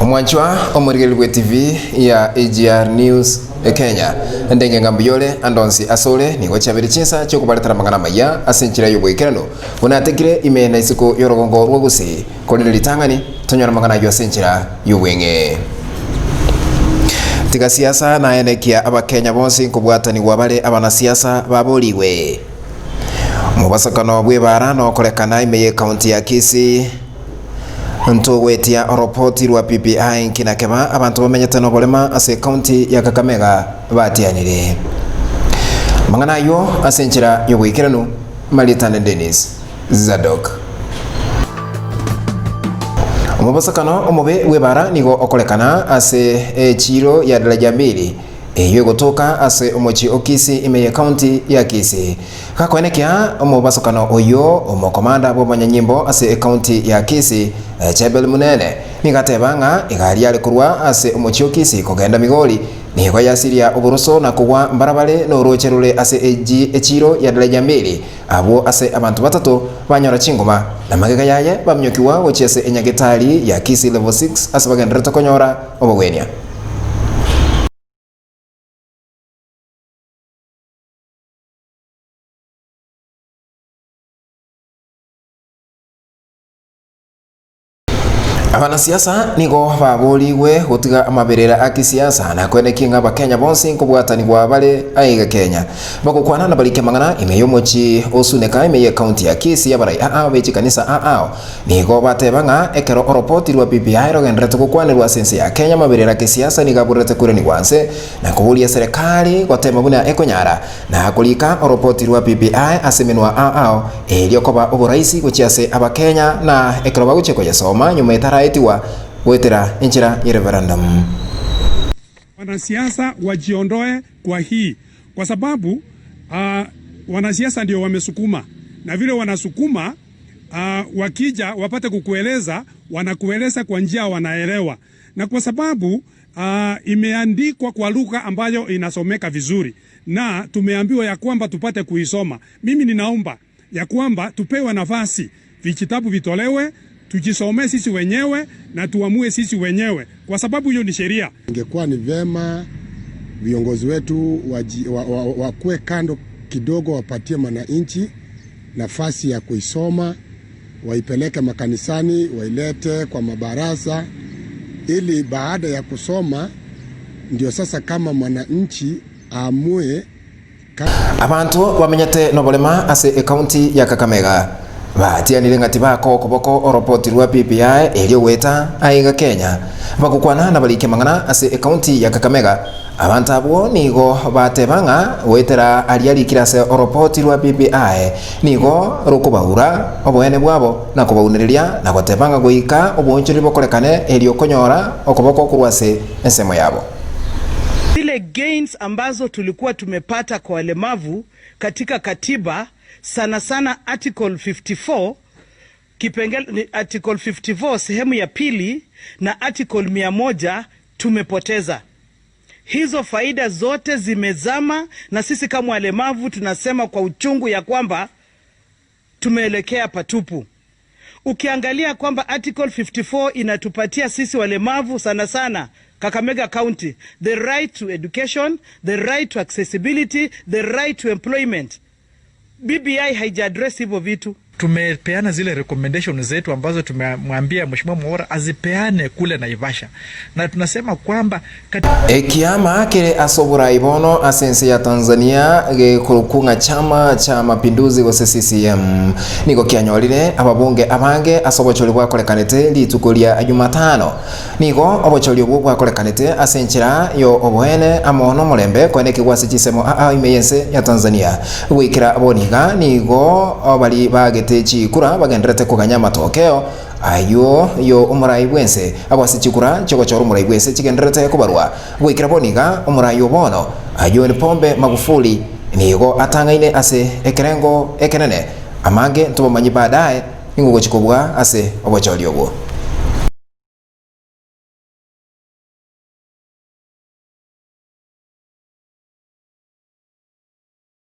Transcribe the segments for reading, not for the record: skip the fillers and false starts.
Omwanchwa omurigirwe TV ya AGR News Kenya ndenge ngambiyole andonsi asole ni gochabiri chinsa cyo kubaletara mangana maya asenchira yobwekerano unatekire imena isiko yorogongo rwogusi kolile litangani tonyora mangana yo asenchira yobwenge tiga siasa na enekia abakenya bonsi nkubwatani wabale abanasiasa baboliwe mubasakano bwebara no kolekana imeye county ya Kisii ntugwetia report rwa PPI kinakeba abantu bamenyete no bolema ase county ya Kakamega batianire mangana yo asenchira yobwikirano Malitane Dennis Zadok omubasakano omobe webara nigo okolekana ase chiro ya daraja 2 eyo gotoka ase omochi okisi imeye county ya Kisii kakwenekia omubasakano oyo omokomanda bw'abanyanyimbo ase county ya Kisii Chebel Munene nigatebanga igari yali kurwa ase omochi okisi kogenda migoli nigo yasiria oburuso na kugwa mbarabale no rocherule ase echiro ya daraja 2 abo ase abantu batatu banyora chingoma na magega yaye bamnyokiwa gochese enyagetali ya Kisii level 6 ase bagendera tokonyora obogwenia abanasiasa nigo baboliwe gutiga amaberera akisiasa na kwenekinga abakenya bonsi nkubwatani gwa bale aiga Kenya bakukwana na balike mangana imeyo mochi osuneka imeye county ya Kisii abarai bechi kanisa nigo batebanga ekero report rwa PPI rogendrete gukwanirwa sense ya Kenya maberera akisiasa nigaburete kureni gwanse na kuhulia serikali gotema buna ekonyara na kulika report rwa PPI asemenwa elio koba oburaisi gochiase abakenya na ekero bagucheko yasoma nyuma itara etiwa wetera inchira ya referendum. Wanasiasa wajiondoe kwa hii kwa sababu wanasiasa ndio wamesukuma na vile wanasukuma wakija wapate kukueleza wanakueleza kwa njia wanaelewa na kwa sababu imeandikwa kwa lugha ambayo inasomeka vizuri na tumeambiwa ya kwamba tupate kuisoma. Mimi ninaomba ya kwamba tupewe nafasi vijitabu vitolewe tujisome sisi wenyewe na tuamue sisi wenyewe kwa sababu hiyo ni sheria. Ingekuwa ni vema viongozi wetu wakue kando kidogo, wapatie wananchi nafasi ya kuisoma, waipeleke makanisani, wailete kwa mabaraza ili baada ya kusoma ndio sasa kama mwananchi aamue. Abantu bamenyete no bolema ase county ya Kakamega batianire ngati bako koboko report rwa PPI elio weta aiga Kenya bakukwana na balike mangana ase county ya Kakamega abantu abo nigo batebanga wetera aliali kirase report rwa PPI nigo rukubaura obwene bwabo na kubauniriria na gotebanga goika obonchiri bokolekane elio konyora okoboko kurwase ensemo yabo. Zile gains ambazo tulikuwa tumepata kwa walemavu katika katiba sana sana article 54 kipengele article 54 sehemu ya pili na article 100 tumepoteza. Hizo faida zote zimezama na sisi kama walemavu tunasema kwa uchungu ya kwamba tumeelekea patupu. Ukiangalia kwamba article 54 inatupatia sisi walemavu sana sana Kakamega County the right to education, the right to accessibility, the right to employment. BBI haija-address hivyo vitu. Tumepeana zile recommendation zetu ambazo tumemwambia Mheshimiwa Mwaura azipeane kule Naivasha. Na tunasema kwamba kiama kile asobura ibono asense ya Tanzania kurukunga chama cha mapinduzi gose CCM niko kianyolire ababunge abange asobocholi bwa kolekanete litukulia Jumatano niko obocholi bwa kolekanete asenchira yo obwene amono mulembe kweneke gwase chisemo imeyense ya Tanzania wikira aboniga niko obali bage chikura bagendrete kuganya matokeo ayo yo umurai bwense abasi chikura chogochoro umurai bwense chigendrete kubarwa gwikira boniga umurai obono ayo ni Pombe Magufuli nigo atangaine ase ekerengo ekenene amange ntubamanyi baadaye ingugo chikobwa ase obocholi obwo.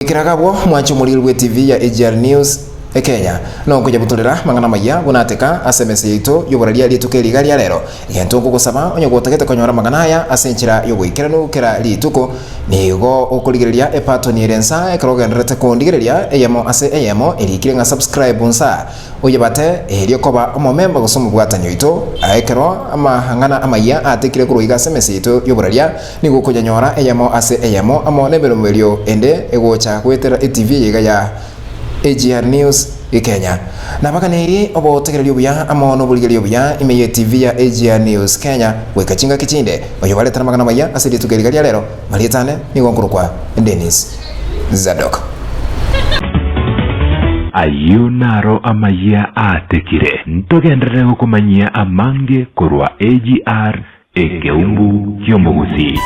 Kiragabo mwacho mulirwe TV ya AGR News Kenya no kuja butulira mangana maya bunateka asemese yito yoboralia lituke ligalia lero igento gusaba onye gutagete konyora magana ya asenchira yogwikirano kera lituko nigo okuligereria epato ni rensa ekrogenderete kondigereria eyemo ase eyemo elikirenga subscribe nsa oyebate elio koba omomemba gusomo bwatanyo ito aekero ama hangana amaya atekire kuruiga asemese yito yoboralia nigo kujanyora eyemo ase eyemo amone beromelio ende egocha kwetera TV yiga ya AGR News Kenya na baka neri obo tegererio buya amono buligerio buya imeye TV ya AGR News Kenya wekachinga kichinde oyobale tana magana maya asidi tukerigalia lero malitane ni wankurukwa Dennis Zadok ayunaro amaya atekire ntogendere okumanyia amange korwa AGR ekeumbu kyomugusi.